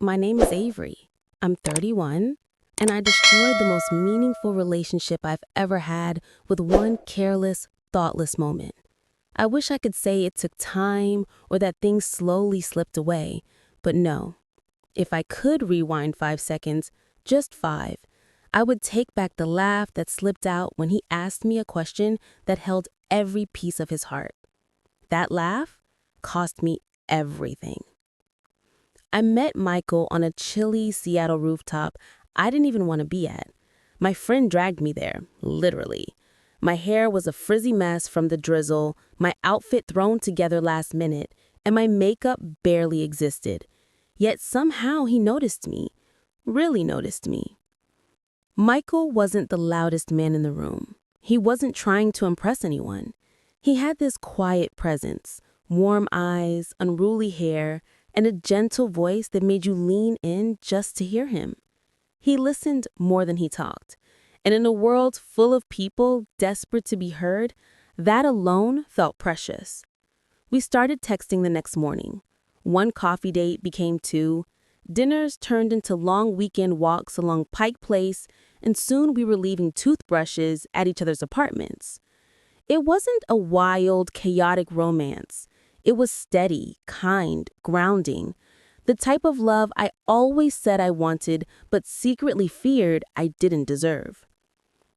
My name is Avery. I'm 31, and I destroyed the most meaningful relationship I've ever had with one careless, thoughtless moment. I wish I could say it took time or that things slowly slipped away, but no. If I could rewind 5 seconds, just five, I would take back the laugh that slipped out when he asked me a question that held every piece of his heart. That laugh cost me everything. I met Michael on a chilly Seattle rooftop I didn't even want to be at. My friend dragged me there, literally. My hair was a frizzy mess from the drizzle, my outfit thrown together last minute, and my makeup barely existed. Yet somehow he noticed me, really noticed me. Michael wasn't the loudest man in the room. He wasn't trying to impress anyone. He had this quiet presence, warm eyes, unruly hair, and a gentle voice that made you lean in just to hear him. He listened more than he talked, and in a world full of people desperate to be heard, that alone felt precious. We started texting the next morning. One coffee date became two. Dinners turned into long weekend walks along Pike Place, and soon we were leaving toothbrushes at each other's apartments. It wasn't a wild, chaotic romance. It was steady, kind, grounding. The type of love I always said I wanted, but secretly feared I didn't deserve.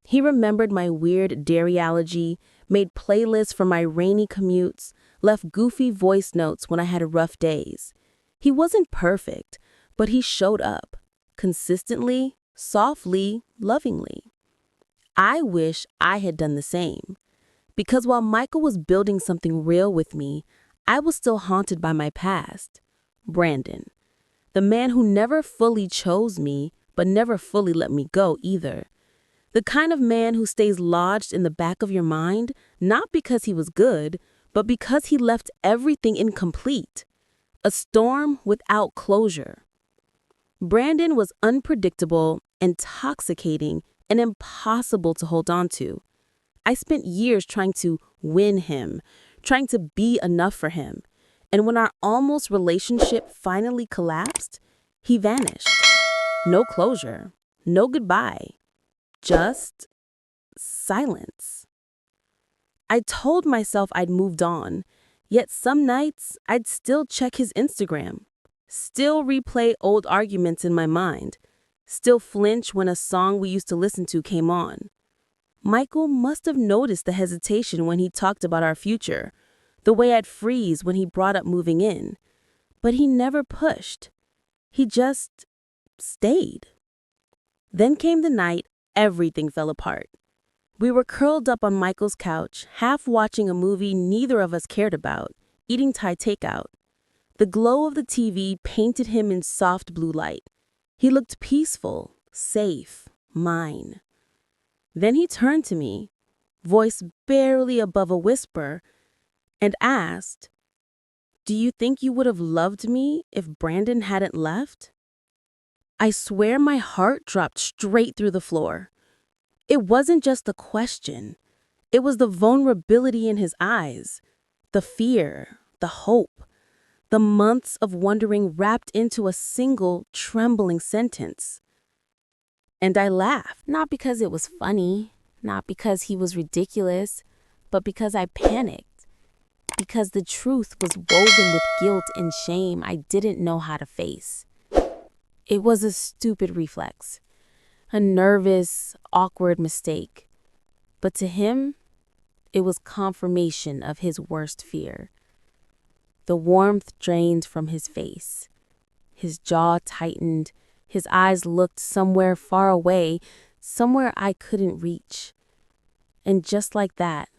He remembered my weird dairy allergy, made playlists for my rainy commutes, left goofy voice notes when I had rough days. He wasn't perfect, but he showed up. Consistently, softly, lovingly. I wish I had done the same. Because while Michael was building something real with me, I was still haunted by my past. Brandon. The man who never fully chose me, but never fully let me go either. The kind of man who stays lodged in the back of your mind, not because he was good, but because he left everything incomplete. A storm without closure. Brandon was unpredictable, intoxicating, and impossible to hold on to. I spent years trying to win him, trying to be enough for him. And when our almost relationship finally collapsed, he vanished. No closure, no goodbye, just silence. I told myself I'd moved on, yet some nights I'd still check his Instagram, still replay old arguments in my mind, still flinch when a song we used to listen to came on. Michael must have noticed the hesitation when he talked about our future, the way I'd freeze when he brought up moving in. But he never pushed. He just stayed. Then came the night everything fell apart. We were curled up on Michael's couch, half watching a movie neither of us cared about, eating Thai takeout. The glow of the TV painted him in soft blue light. He looked peaceful, safe, mine. Then he turned to me, voice barely above a whisper, and asked, "Do you think you would have loved me if Brandon hadn't left?" I swear my heart dropped straight through the floor. It wasn't just the question. It was the vulnerability in his eyes, the fear, the hope, the months of wondering wrapped into a single trembling sentence. And I laughed, not because it was funny, not because he was ridiculous, but because I panicked. Because the truth was woven with guilt and shame I didn't know how to face. It was a stupid reflex, a nervous, awkward mistake. But to him, it was confirmation of his worst fear. The warmth drained from his face. His jaw tightened. His eyes looked somewhere far away, somewhere I couldn't reach. And just like that,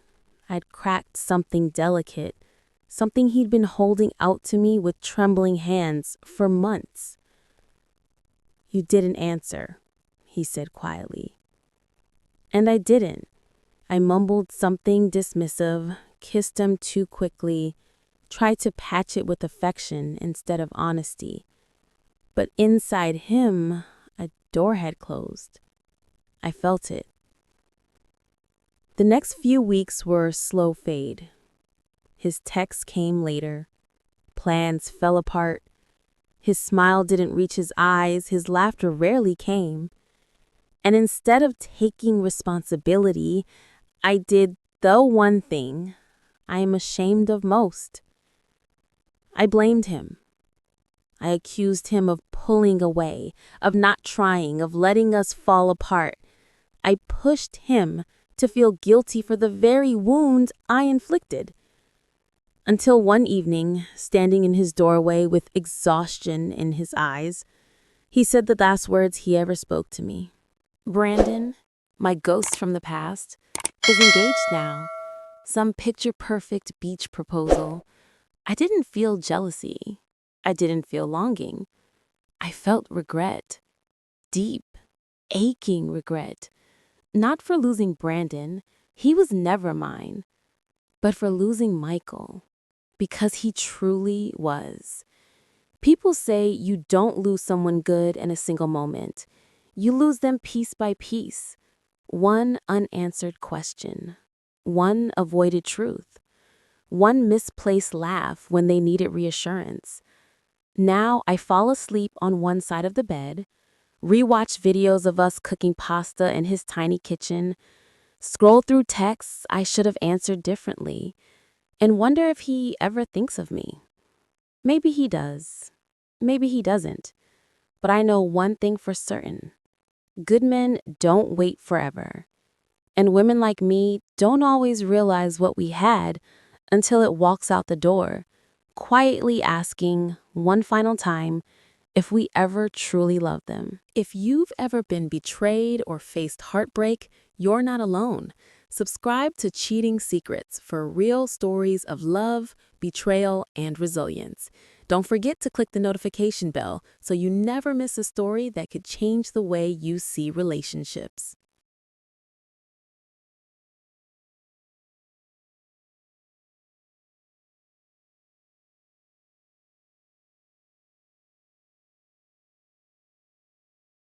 I'd cracked something delicate, something he'd been holding out to me with trembling hands for months. "You didn't answer," he said quietly. And I didn't. I mumbled something dismissive, kissed him too quickly, tried to patch it with affection instead of honesty. But inside him, a door had closed. I felt it. The next few weeks were slow fade. His texts came later. Plans fell apart. His smile didn't reach his eyes, his laughter rarely came. And instead of taking responsibility, I did the one thing I am ashamed of most. I blamed him. I accused him of pulling away, of not trying, of letting us fall apart. I pushed him to feel guilty for the very wounds I inflicted. Until one evening, standing in his doorway with exhaustion in his eyes, he said the last words he ever spoke to me. "Brandon, my ghost from the past, is engaged now. Some picture-perfect beach proposal. I didn't feel jealousy. I didn't feel longing. I felt regret. Deep, aching regret. Not for losing Brandon, he was never mine, but for losing Michael, because he truly was. People say you don't lose someone good in a single moment. You lose them piece by piece. One unanswered question. One avoided truth. One misplaced laugh when they needed reassurance. Now I fall asleep on one side of the bed, rewatch videos of us cooking pasta in his tiny kitchen, scroll through texts I should have answered differently, and wonder if he ever thinks of me. Maybe he does. Maybe he doesn't. But I know one thing for certain. Good men don't wait forever. And women like me don't always realize what we had until it walks out the door, quietly asking one final time if we ever truly love them. If you've ever been betrayed or faced heartbreak, you're not alone. Subscribe to Cheating Secrets for real stories of love, betrayal, and resilience. Don't forget to click the notification bell so you never miss a story that could change the way you see relationships.